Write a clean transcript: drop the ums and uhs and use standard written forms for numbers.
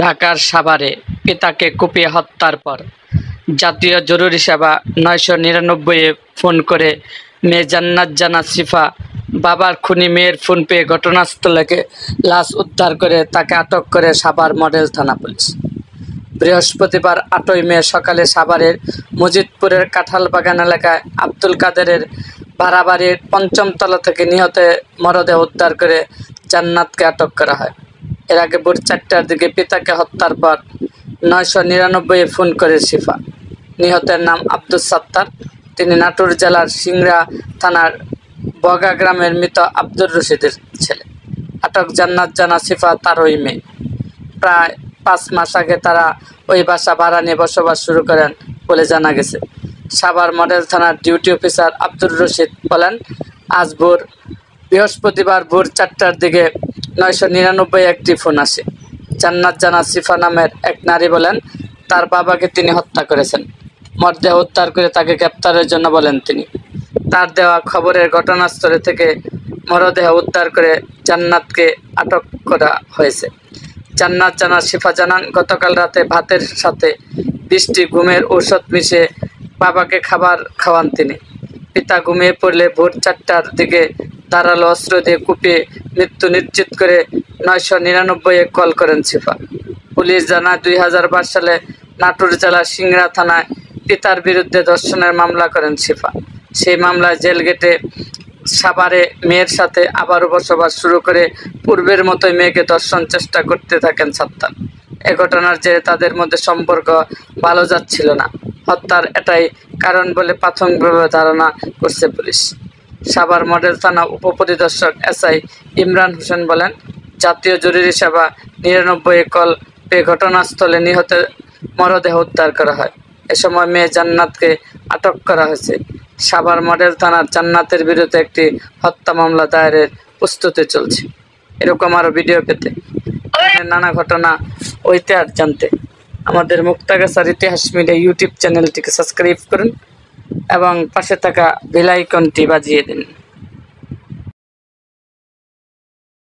ঢাকার সাভারে পিতাকে কুপিয়ে হত্যার পর জাতীয় জরুরি সেবা ৯৯৯-এ ফোন করে মেয়ে জান্নাত জানা শিফা বাবার খুনি মেয়ের ফোন পেয়ে ঘটনাস্থলে লাশ উদ্ধার করে তাকে আটক করে সাভার মডেল থানা পুলিশ। বৃহস্পতিবার ৮ই মে সকালে সাভারের মজিদপুরের কাঁঠালবাগান এলাকায় আব্দুল কাদেরের ভাড়া বাড়ির ৫ম তলা থেকে নিহতের মরদেহ উদ্ধার করে জান্নাতকে আটক করা হয়। এর আগে ভোর ৪টার দিকে পিতাকে হত্যার পর ৯৯৯-এ ফোন করে শিফা। নিহতের নাম আব্দুস সাত্তার। তিনি নাটোর জেলার সিংড়া থানার বগা গ্রামের মৃত আব্দুর রশিদের ছেলে। আটক জান্নাত জানা শিফা তারই মেয়ে। প্রায় ৫ মাস আগে তারা ওই বাসা ভাড়া নিয়ে বসবাস শুরু করেন বলে জানা গেছে। সাভার মডেল থানার ডিউটি অফিসার আব্দুর রশিদ বলেন, আজ বৃহস্পতিবার ভোর ৪টার দিকে ৯৯৯ একটি ফোন আসে। জান্নাত জানা শিফা নামের এক নারী বলেন, তার বাবাকে তিনি হত্যা করেছেন। মরদেহ উদ্ধার করে তাকে গ্রেপ্তারের জন্য বলেন তিনি। তার দেওয়া খবরের ঘটনাস্থল থেকে মরদেহ উদ্ধার করে জান্নাতকে আটক করা হয়েছে। জান্নাত জানা শিফা জানান, গতকাল রাতে ভাতের সাথে ২০টি ঘুমের ঔষধ মিশিয়ে বাবাকে খাবার খাওয়ান তিনি। পিতা ঘুমিয়ে পড়লে ভোর ৪টার দিকে ধারালো অস্ত্র দিয়ে কুপিয়ে মৃত্যু নিশ্চিত করে ৯৯৯-এ কল করেন শিফা। পুলিশ জানায় ২০২২ সালে নাটোর জেলার সিংড়া থানায় পিতার বিরুদ্ধে ধর্ষণের মামলা করেন শিফা। সেই মামলায় জেল গেটে সাভারে মেয়ের সাথে আবারও বসবাস শুরু করে পূর্বের মতোই মেয়েকে ধর্ষণ চেষ্টা করতে থাকেন সাত্তার। এ ঘটনার জেরে তাদের মধ্যে সম্পর্ক ভালো যাচ্ছিল না। হত্যার এটাই কারণ বলে প্রাথমিকভাবে ধারণা করছে পুলিশ। সাভার মডেল থানা উপপরিদর্শক এসআই ইমরান হোসেন বলেন, জাতীয় জরুরি সেবা ৯৯-এ কল পেয়ে ঘটনাস্থলে নিহতের মরদেহ উদ্ধার করা হয়। এ সময় মেয়ে জান্নাতকে আটক করা হয়েছে। সাভার মডেল থানার জান্নাতের বিরুদ্ধে একটি হত্যা মামলা দায়েরের প্রস্তুতি চলছে। এরকম আরও ভিডিও পেতে, নানা ঘটনা ও ইতিহাস জানতে আমাদের মুক্তাগাছার ইতিহাস মিডিয়া ইউটিউব চ্যানেলটিকে সাবস্ক্রাইব করুন এবং পাশে থাকা বেল আইকনটি বাজিয়ে দিন।